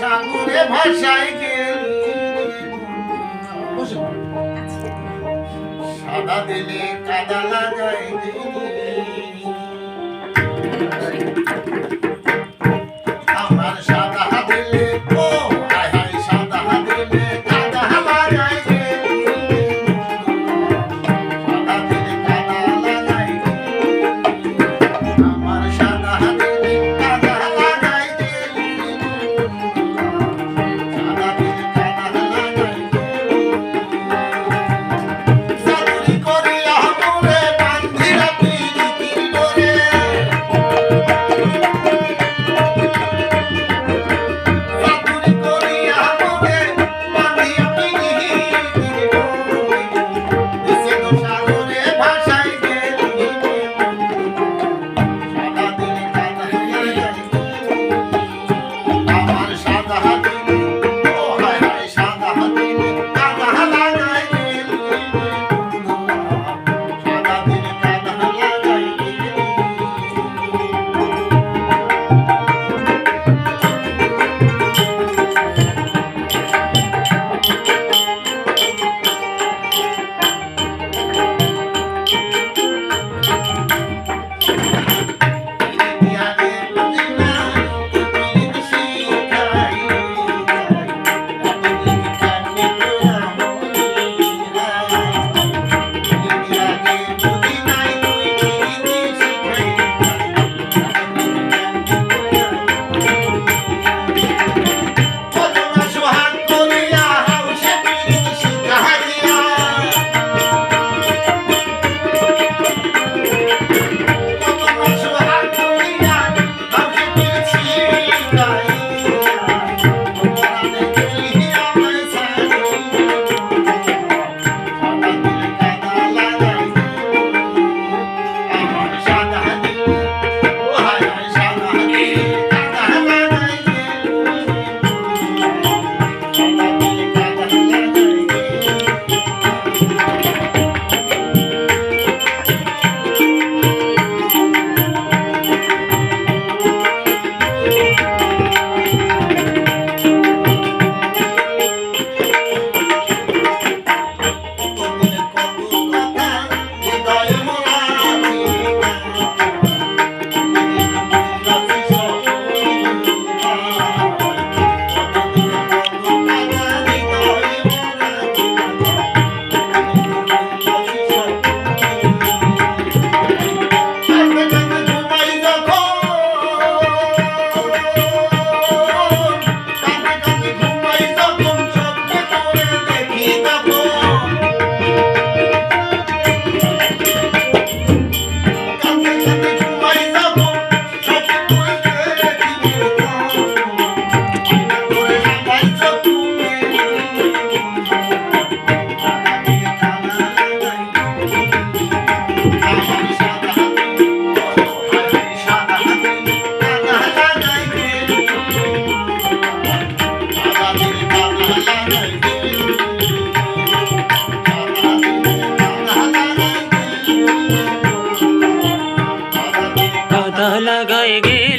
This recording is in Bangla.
সাগরে ভাষায় গেলি সাদা দিলে কাদা লাগাই দিলি আমার সাদা দিলে ও হায় হায় সাদা দিলে কাদা লাগাই দিলি সাদা দিলে কাদা লাগাই দিলি আমার সাদা দিলে কাদা লাগাই দিলি সাদা দিলে কাদা লাগাই সাদুরি করিয়া মোরে বান্ধিরা পিরিতির ডোরে সাদুরি করিয়া মোরে বান্ধিরা পিরিতির ডোরে দেশে গো সাগরে ভাষায় গেলি সাদা দিলে কাদা লাগাই আমার সাদা দিলে ও হায় হায় সাদা দিলে কাদা লাগাই দিলি সাদা দিলে কাদা লাগাই দিলি কাদা লাগায় গে